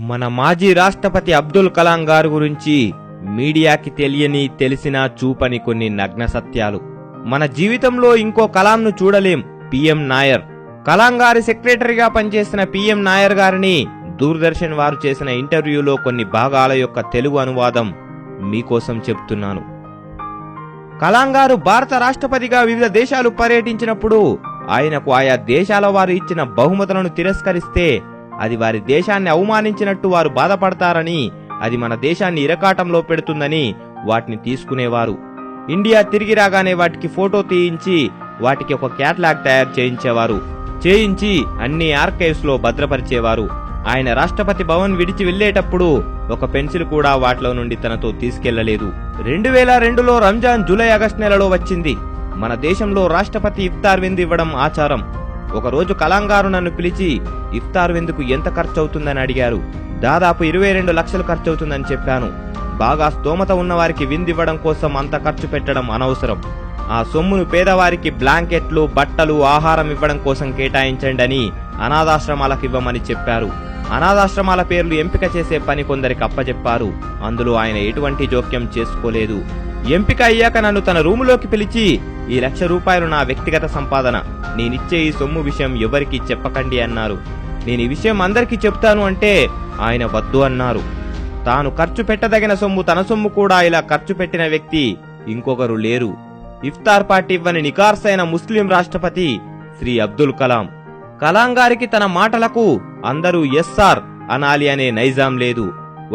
మన మాజీ రాష్ట్రపతి అబ్దుల్ కలాం గారి గురించి మీడియాకి తెలిసినా చూపని కొన్ని నగ్న సత్యాలు. మన జీవితంలో ఇంకో కలాంను చూడలేం. పిఎం నాయర్. కలాం గారి సెక్రటరీగా పనిచేసిన పిఎం నాయర్ గారిని దూరదర్శన్ వారు చేసిన ఇంటర్వ్యూలో కొన్ని భాగాల యొక్క తెలుగు అనువాదం మీకోసం చెప్తున్నాను. కలాం గారు భారత రాష్ట్రపతిగా వివిధ దేశాలు పర్యటించినప్పుడు ఆయనకు ఆయా దేశాల వారు ఇచ్చిన బహుమతులను తిరస్కరిస్తే అది వారి దేశాన్ని అవమానించినట్టు వారు బాధపడతారని, అది మన దేశాన్ని ఇరకాటంలో పెడుతుందని వాటిని తీసుకునేవారు. ఇండియా తిరిగి రాగానే వాటికి ఫోటో తీయించి వాటికి ఒక క్యాటలాగ్ తయారు చేయించి అన్ని ఆర్కైవ్స్ లో భద్రపరిచేవారు. ఆయన రాష్ట్రపతి భవన్ విడిచి వెళ్లేటప్పుడు ఒక పెన్సిల్ కూడా వాటిలో నుండి తనతో తీసుకెళ్లలేదు. 2002లో రంజాన్ జూలై ఆగస్టు నెలలో వచ్చింది. మన దేశంలో రాష్ట్రపతి ఇఫ్తార్ విందు ఇవ్వడం ఆచారం. ఒకరోజు కలాం గారు నన్ను పిలిచి ఇఫ్తార్ విందుకు ఎంత ఖర్చవుతుందని అడిగారు. దాదాపు 22 లక్షలు ఖర్చవుతుందని చెప్పాను. బాగా స్తోమత ఉన్నవారికి విందివ్వడం కోసం అంత ఖర్చు పెట్టడం అనవసరం. ఆ సొమ్మును పేదవారికి బ్లాంకెట్లు, బట్టలు, ఆహారం ఇవ్వడం కోసం కేటాయించండి అని అనాథాశ్రమాలకు ఇవ్వమని చెప్పారు. అనాథాశ్రమాల పేర్లు ఎంపిక చేసే పని కొందరికి అప్పచెప్పారు. అందులో ఆయన ఎటువంటి జోక్యం చేసుకోలేదు. ఎంపిక అయ్యాక నన్ను తన రూములోకి పిలిచి, ఈ ₹1,00,000 నా వ్యక్తిగత సంపాదన, నేనిచ్చే ఈ సొమ్ము విషయం ఎవరికీ చెప్పకండి అన్నారు. నేను ఈ విషయం అందరికీ చెప్తాను అంటే ఆయన వద్దు అన్నారు. తాను ఖర్చు పెట్టదగిన సొమ్ము, తన సొమ్ము కూడా ఇలా ఖర్చు పెట్టిన వ్యక్తి ఇంకొకరు లేరు. ఇఫ్తార్ పార్టీ ఇవ్వని నికార్సైన ముస్లిం రాష్ట్రపతి శ్రీ అబ్దుల్ కలాం. కలాం గారికి తన మాటలకు అందరూ ఎస్ఆర్ అనాలి అనే నైజాం లేదు.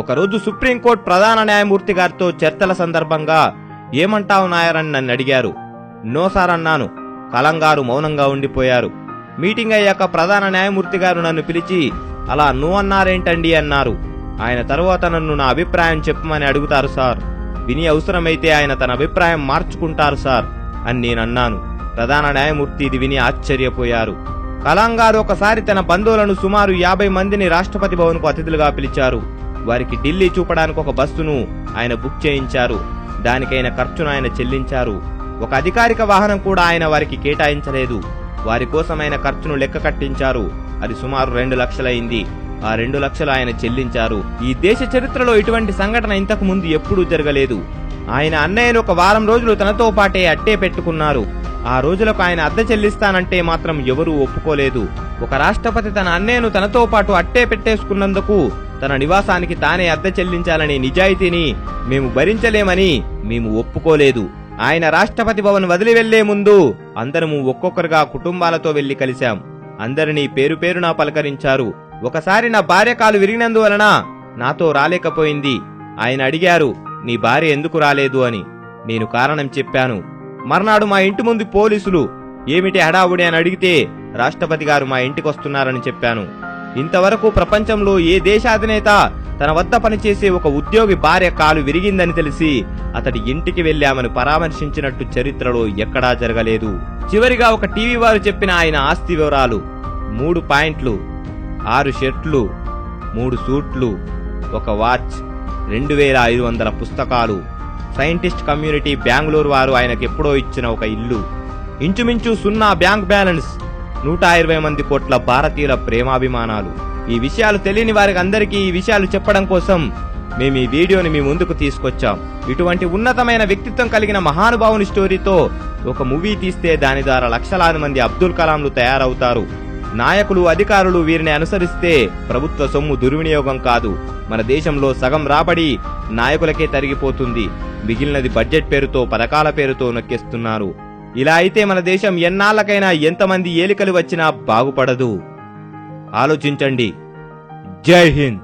ఒకరోజు సుప్రీంకోర్టు ప్రధాన న్యాయమూర్తి గారితో చర్చల సందర్భంగా ఏమంటావు నాయర్ అని నన్ను అడిగారు. నో సార్ అన్నాను. కలాం గారు మౌనంగా ఉండిపోయారు. మీటింగ్ అయ్యాక ప్రధాన న్యాయమూర్తి గారు నన్ను పిలిచి, అలా నో అన్నారేంటండి అన్నారు. ఆయన తరువాత నన్ను నా అభిప్రాయం చెప్పమని అడుగుతారు సార్. విని అవసరమైతే ఆయన తన అభిప్రాయం మార్చుకుంటారు సార్ అని నేనన్నాను. ప్రధాన న్యాయమూర్తి ఇది విని ఆశ్చర్యపోయారు. కలాం గారు ఒకసారి తన బంధువులను సుమారు 50 మందిని రాష్ట్రపతి భవన్ కు అతిథులుగా పిలిచారు. వారికి ఢిల్లీ చూపడానికి ఒక బస్సును ఆయన బుక్ చేయించారు. దానికైన ఖర్చును ఆయన చెల్లించారు. ఒక అధికారిక వాహనం కూడా ఆయన వారికి కేటాయించలేదు. వారి కోసం ఆయన ఖర్చును లెక్క కట్టించారు. అది సుమారు 2 లక్షలైంది. ఆ 2 లక్షలు ఆయన చెల్లించారు. ఈ దేశ చరిత్రలో ఇటువంటి సంఘటన ఇంతకు ముందు ఎప్పుడూ జరగలేదు. ఆయన అన్నయ్యను ఒక వారం రోజులు తనతో పాటే అట్టే పెట్టుకున్నారు. ఆ రోజులకు ఆయన అద్దె చెల్లిస్తానంటే మాత్రం ఎవరూ ఒప్పుకోలేదు. ఒక రాష్ట్రపతి తన అన్నయ్యను తనతో పాటు అట్టే పెట్టేసుకున్నందుకు తన నివాసానికి తానే అద్దె చెల్లించాలనే నిజాయితీని మేము భరించలేమని మేము ఒప్పుకోలేదు. ఆయన రాష్ట్రపతి భవన్ వదిలి వెళ్లే ముందు అందరము ఒక్కొక్కరుగా కుటుంబాలతో వెళ్లి కలిశాం. అందరినీ పేరు పేరునా పలకరించారు. ఒకసారి నా భార్య కాలు విరిగినందువలన నాతో రాలేకపోయింది. ఆయన అడిగారు, నీ భార్య ఎందుకు రాలేదు అని. నేను కారణం చెప్పాను. మర్నాడు మా ఇంటి ముందు పోలీసులు ఏమిటి హడావుడి అని అడిగితే రాష్ట్రపతి గారు మా ఇంటికొస్తున్నారని చెప్పాను. ఇంతవరకు ప్రపంచంలో ఏ దేశాధినేత తన వద్ద పనిచేసే ఒక ఉద్యోగి భార్య కాలు విరిగిందని తెలిసి అతడి ఇంటికి వెళ్లామని పరామర్శించినట్టు చరిత్రలో ఎక్కడా జరగలేదు. చివరిగా ఒక టీవీ వారు చెప్పిన ఆయన ఆస్తి వివరాలు: 3 పాయింట్లు, 6 షర్ట్లు, 3 సూట్లు, ఒక వాచ్, 2500 పుస్తకాలు, సైంటిస్ట్ కమ్యూనిటీ బెంగళూరు వారు ఆయనకెప్పుడో ఇచ్చిన ఒక ఇల్లు, ఇంచుమించు 0 బ్యాంక్ బ్యాలెన్స్, 120 మంది కోట్ల భారతీయుల ప్రేమాభిమానాలు. ఈ విషయాలు తెలియని వారికి అందరికీ ఈ విషయాలు చెప్పడం కోసం మేము ఈ వీడియోని మీ ముందుకు తీసుకొచ్చాం. ఇటువంటి ఉన్నతమైన వ్యక్తిత్వం కలిగిన మహానుభావుని స్టోరీతో ఒక మూవీ తీస్తే దాని ద్వారా లక్షలాది మంది అబ్దుల్ కలాంలు తయారవుతారు. నాయకులు, అధికారులు వీరిని అనుసరిస్తే ప్రభుత్వ సొమ్ము దుర్వినియోగం కాదు. మన దేశంలో సగం రాబడి నాయకులకే తరిగిపోతుంది. మిగిలినది బడ్జెట్ పేరుతో, పథకాల పేరుతో నొక్కేస్తున్నారు. ఇలా అయితే మన దేశం ఎన్నాళ్ళకైనా ఎంతమంది ఏలికలు వచ్చినా బాగుపడదు. ఆలోచించండి. జై హింద్.